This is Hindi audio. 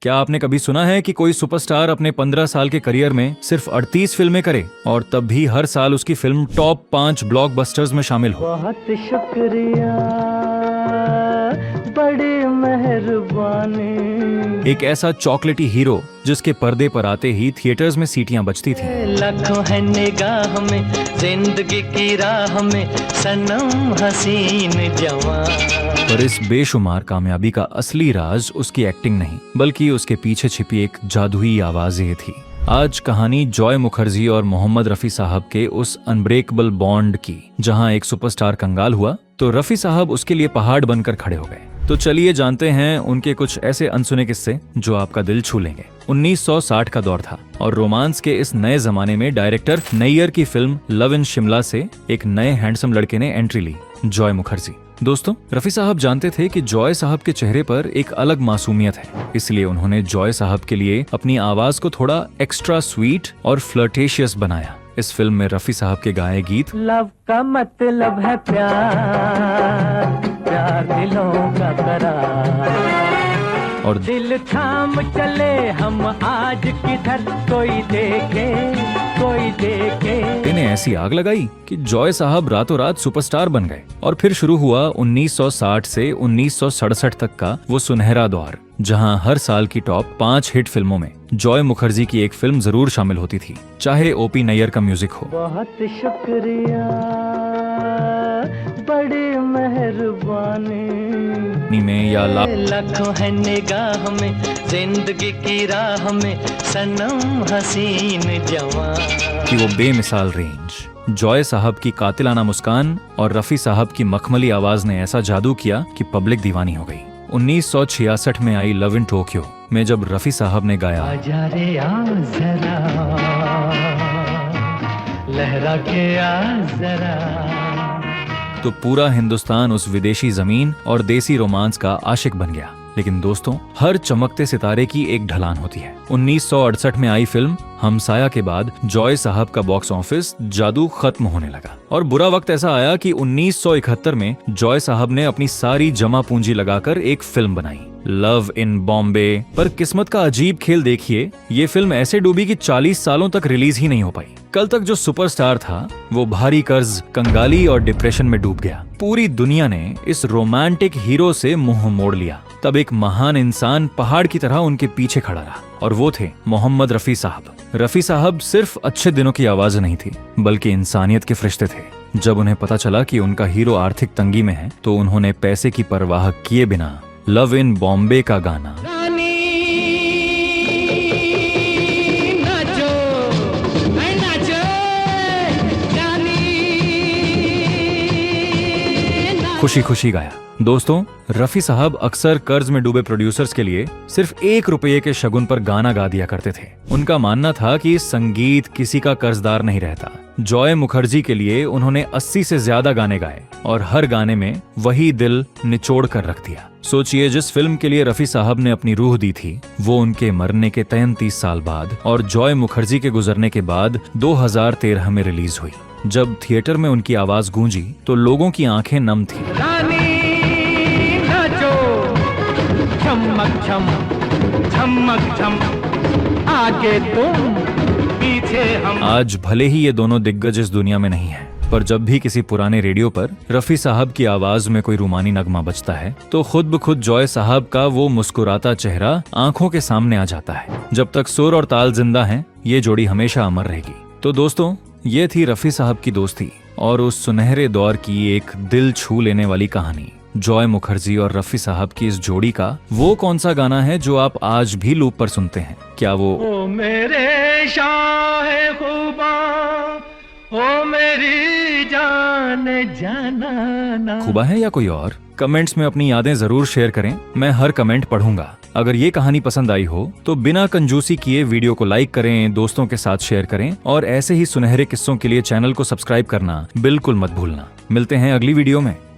क्या आपने कभी सुना है कि कोई सुपरस्टार अपने 15 साल के करियर में सिर्फ 38 फिल्में करे और तब भी हर साल उसकी फिल्म टॉप 5 ब्लॉकबस्टर्स में शामिल हो? बहुत शुक्रिया, बड़ी मेहरबानी। एक ऐसा चॉकलेटी हीरो जिसके पर्दे पर आते ही थिएटर्स में सीटियां बजती थीं। लाखों है निगाह में, जिंदगी की राह में, सनम हसीन जवान। पर इस बेशुमार कामयाबी का असली राज उसकी एक्टिंग नहीं, बल्कि उसके पीछे छिपी एक जादुई आवाज ये थी। आज कहानी जॉय मुखर्जी और मोहम्मद रफी साहब के उस अनब्रेकेबल बॉन्ड की, जहां एक सुपरस्टार कंगाल हुआ तो रफी साहब उसके लिए पहाड़ बनकर खड़े हो गए। तो चलिए जानते हैं उनके कुछ ऐसे अनसुने किस्से जो आपका दिल छू लेंगे। 1960 का दौर था और रोमांस के इस नए जमाने में डायरेक्टर नैयर की फिल्म लव इन शिमला से एक नए हैंडसम लड़के ने एंट्री ली, जॉय मुखर्जी। दोस्तों, रफी साहब जानते थे कि जॉय साहब के चेहरे पर एक अलग मासूमियत है, इसलिए उन्होंने जॉय साहब के लिए अपनी आवाज को थोड़ा एक्स्ट्रा स्वीट और फ्लर्टेशियस बनाया। इस फिल्म में रफी साहब के गाए गीत लव का मतलब है प्यार, प्यार दिलों का करार, और दिल थाम चले हम आज किधर, कोई देखे कोई देखे। इन्हें ऐसी आग लगाई कि जॉय साहब रातों रात सुपरस्टार बन गए। और फिर शुरू हुआ 1960 से 1967 तक का वो सुनहरा दौर, जहां हर साल की टॉप 5 हिट फिल्मों में जॉय मुखर्जी की एक फिल्म जरूर शामिल होती थी, चाहे ओपी नैयर का म्यूजिक हो। बहुत शुक्रिया, बड़ी मेहरबानी में या लाखों है निगाह में, जिंदगी की राह में, सनम हसीन जवान कि वो बेमिसाल रेंज, जॉय साहब की कातिलाना मुस्कान और रफी साहब की मखमली आवाज ने ऐसा जादू किया कि पब्लिक दीवानी हो गई। 1966 में आई लव इन टोक्यो में जब रफी साहब ने गाया आजा रे आ जरा, लहरा के आ जरा, तो पूरा हिंदुस्तान उस विदेशी जमीन और देसी रोमांस का आशिक बन गया। लेकिन दोस्तों, हर चमकते सितारे की एक ढलान होती है। 1968 में आई फिल्म हमसाया के बाद जॉय साहब का बॉक्स ऑफिस जादू खत्म होने लगा और बुरा वक्त ऐसा आया कि 1971 में जॉय साहब ने अपनी सारी जमा पूंजी लगाकर एक फिल्म बनाई, लव इन बॉम्बे। पर किस्मत का अजीब खेल देखिए, ये फिल्म ऐसे डूबी कि 40 सालों तक रिलीज ही नहीं हो पाई। कल तक जो सुपरस्टार था वो भारी कर्ज, कंगाली और डिप्रेशन में डूब गया। पूरी दुनिया ने इस रोमांटिक हीरो से मुंह मोड़ लिया। तब एक महान इंसान पहाड़ की तरह उनके पीछे खड़ा रहा और वो थे मोहम्मद रफी साहब। रफी साहब सिर्फ अच्छे दिनों की आवाज नहीं थी, बल्कि इंसानियत के फरिश्ते थे। जब उन्हें पता चला कि उनका हीरो आर्थिक तंगी में है तो उन्होंने पैसे की परवाह किए बिना लव इन बॉम्बे का गाना खुशी खुशी गाया। दोस्तों, रफी साहब अक्सर कर्ज में डूबे प्रोड्यूसर्स के लिए सिर्फ 1 रुपये के शगुन पर गाना गा दिया करते थे। उनका मानना था कि संगीत किसी का कर्जदार नहीं रहता। जॉय मुखर्जी के लिए उन्होंने 80 से ज्यादा गाने गाए और हर गाने में वही दिल निचोड़ कर रख दिया। सोचिए, जिस फिल्म के लिए रफी साहब ने अपनी रूह दी थी वो उनके मरने के 33 साल बाद और जॉय मुखर्जी के गुजरने के बाद 2013 में रिलीज हुई। जब थिएटर में उनकी आवाज गूंजी तो लोगों की आंखें नम थी। झमक झम, झमक झम, आगे तुम पीछे हम। आज भले ही ये दोनों दिग्गज इस दुनिया में नहीं है, पर जब भी किसी पुराने रेडियो पर रफी साहब की आवाज में कोई रूमानी नगमा बजता है तो खुद ब खुद जॉय साहब का वो मुस्कुराता चेहरा आंखों के सामने आ जाता है। जब तक सुर और ताल जिंदा हैं, ये जोड़ी हमेशा अमर रहेगी। तो दोस्तों, ये थी रफी साहब की दोस्ती और उस सुनहरे दौर की एक दिल छू लेने वाली कहानी। जॉय मुखर्जी और रफी साहब की इस जोड़ी का वो कौन सा गाना है जो आप आज भी लूप पर सुनते हैं? क्या वो ओ मेरे शाह खुबा, ओ मेरी जान जाना खुबा है या कोई और? कमेंट्स में अपनी यादें जरूर शेयर करें, मैं हर कमेंट पढ़ूंगा। अगर ये कहानी पसंद आई हो तो बिना कंजूसी किए वीडियो को लाइक करें, दोस्तों के साथ शेयर करें और ऐसे ही सुनहरे किस्सों के लिए चैनल को सब्सक्राइब करना बिल्कुल मत भूलना। मिलते हैं अगली वीडियो में।